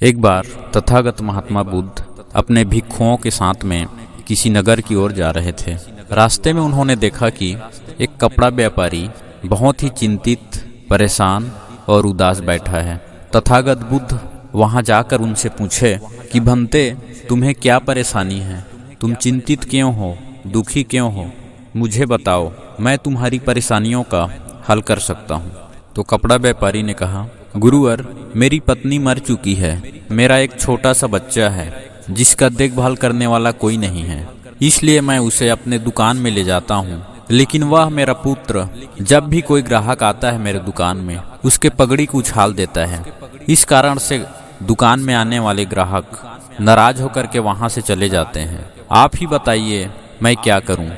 एक बार तथागत महात्मा बुद्ध अपने भिक्षुओं के साथ में किसी नगर की ओर जा रहे थे। रास्ते में उन्होंने देखा कि एक कपड़ा व्यापारी बहुत ही चिंतित, परेशान और उदास बैठा है। तथागत बुद्ध वहां जाकर उनसे पूछे कि भंते, तुम्हें क्या परेशानी है? तुम चिंतित क्यों हो, दुखी क्यों हो? मुझे बताओ, मैं तुम्हारी परेशानियों का हल कर सकता हूँ। तो कपड़ा व्यापारी ने कहा, गुरुवर, मेरी पत्नी मर चुकी है। मेरा एक छोटा सा बच्चा है जिसका देखभाल करने वाला कोई नहीं है, इसलिए मैं उसे अपने दुकान में ले जाता हूँ। लेकिन वह मेरा पुत्र जब भी कोई ग्राहक आता है मेरे दुकान में, उसके पगड़ी को उछाल देता है। इस कारण से दुकान में आने वाले ग्राहक नाराज होकर के वहां से चले जाते हैं। आप ही बताइए मैं क्या करूं?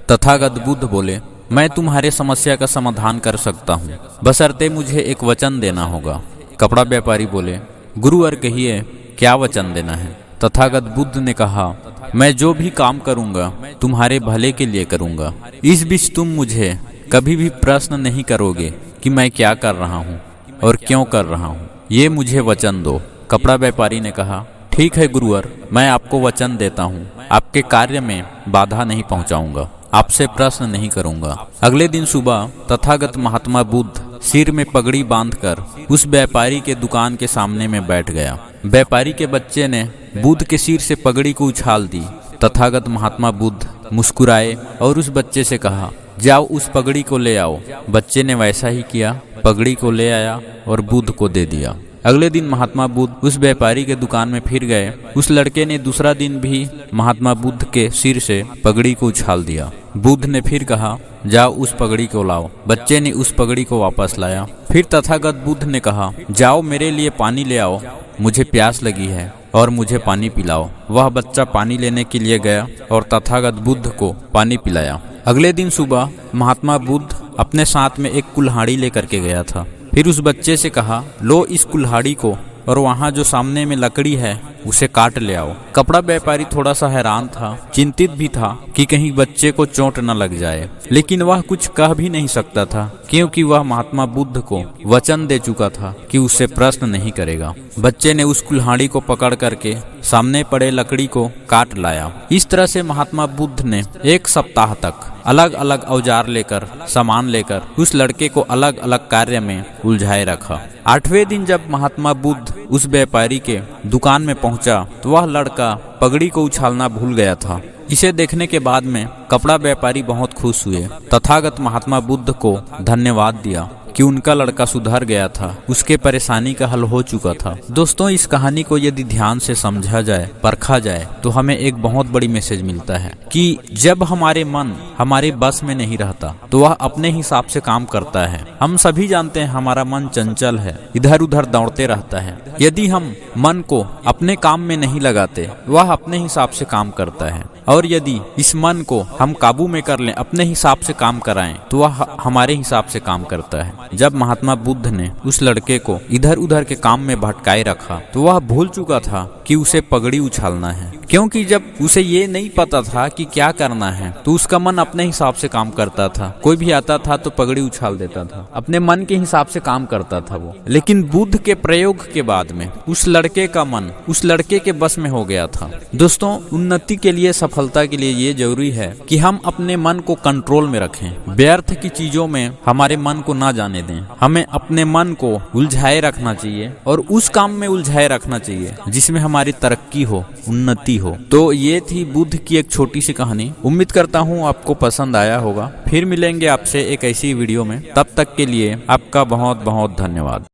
तथागत बुद्ध बोले, मैं तुम्हारे समस्या का समाधान कर सकता हूँ, बशर्ते मुझे एक वचन देना होगा। कपड़ा व्यापारी बोले, गुरुवर कहिए, क्या वचन देना है? तथागत बुद्ध ने कहा, मैं जो भी काम करूँगा तुम्हारे भले के लिए करूँगा। इस बीच तुम मुझे कभी भी प्रश्न नहीं करोगे कि मैं क्या कर रहा हूँ और क्यों कर रहा हूँ। ये मुझे वचन दो। कपड़ा व्यापारी ने कहा, ठीक है गुरुवर, मैं आपको वचन देता हूँ, आपके कार्य में बाधा नहीं पहुँचाऊंगा, आपसे प्रश्न नहीं करूंगा। अगले दिन सुबह तथागत महात्मा बुद्ध सिर में पगड़ी बांधकर उस व्यापारी के दुकान के सामने में बैठ गया। व्यापारी के बच्चे ने बुद्ध के सिर से पगड़ी को उछाल दी। तथागत महात्मा बुद्ध मुस्कुराए और उस बच्चे से कहा, जाओ उस पगड़ी को ले आओ। बच्चे ने वैसा ही किया, पगड़ी को ले आया और बुद्ध को दे दिया। अगले दिन महात्मा बुद्ध उस व्यापारी के दुकान में फिर गए। उस लड़के ने दूसरा दिन भी महात्मा बुद्ध के सिर से पगड़ी को उछाल दिया। बुद्ध ने फिर कहा, जाओ उस पगड़ी को लाओ। बच्चे ने उस पगड़ी को वापस लाया। फिर तथागत बुद्ध ने कहा, जाओ मेरे लिए पानी ले आओ, मुझे प्यास लगी है और मुझे पानी पिलाओ। वह बच्चा पानी लेने के लिए गया और तथागत बुद्ध को पानी पिलाया। अगले दिन सुबह महात्मा बुद्ध अपने साथ में एक कुल्हाड़ी लेकर के गया था। फिर उस बच्चे से कहा, लो इस कुल्हाड़ी को और वहाँ जो सामने में लकड़ी है उसे काट ले आओ। कपड़ा व्यापारी थोड़ा सा हैरान था, चिंतित भी था कि कहीं बच्चे को चोट न लग जाए, लेकिन वह कुछ कह भी नहीं सकता था क्योंकि वह महात्मा बुद्ध को वचन दे चुका था कि उससे प्रश्न नहीं करेगा। बच्चे ने उस कुल्हाड़ी को पकड़ करके सामने पड़े लकड़ी को काट लाया। इस तरह से महात्मा बुद्ध ने एक सप्ताह तक अलग अलग औजार लेकर, सामान लेकर उस लड़के को अलग अलग कार्य में उलझाए रखा। 8वें दिन जब महात्मा बुद्ध उस व्यापारी के दुकान में पहुंचा तो वह लड़का पगड़ी को उछालना भूल गया था। इसे देखने के बाद में कपड़ा व्यापारी बहुत खुश हुए। तथागत महात्मा बुद्ध को धन्यवाद दिया कि उनका लड़का सुधर गया था, उसके परेशानी का हल हो चुका था। दोस्तों, इस कहानी को यदि ध्यान से समझा जाए, परखा जाए, तो हमें एक बहुत बड़ी मैसेज मिलता है कि जब हमारे मन हमारे बस में नहीं रहता तो वह अपने हिसाब से काम करता है। हम सभी जानते हैं हमारा मन चंचल है, इधर उधर दौड़ते रहता है। यदि हम मन को अपने काम में नहीं लगाते, वह अपने हिसाब से काम करता है। और यदि इस मन को हम काबू में कर लें, अपने हिसाब से काम कराएं, तो वह हमारे हिसाब से काम करता है। जब महात्मा बुद्ध ने उस लड़के को इधर उधर के काम में भटकाए रखा तो वह भूल चुका था कि उसे पगड़ी उछालना है, क्योंकि जब उसे ये नहीं पता था कि क्या करना है तो उसका मन अपने हिसाब से काम करता था। कोई भी आता था तो पगड़ी उछाल देता था, अपने मन के हिसाब से काम करता था वो। लेकिन बुद्ध के प्रयोग के बाद में उस लड़के का मन उस लड़के के बस में हो गया था। दोस्तों, उन्नति के लिए, सफलता के लिए ये जरूरी है कि हम अपने मन को कंट्रोल में रखें। व्यर्थ की चीजों में हमारे मन को ना जाने दें। हमें अपने मन को उलझाए रखना चाहिए और उस काम में उलझाए रखना चाहिए जिसमें हमारी तरक्की हो, उन्नति हो। तो ये थी बुद्ध की एक छोटी सी कहानी। उम्मीद करता हूँ आपको पसंद आया होगा। फिर मिलेंगे आपसे एक ऐसी वीडियो में। तब तक के लिए आपका बहुत बहुत धन्यवाद।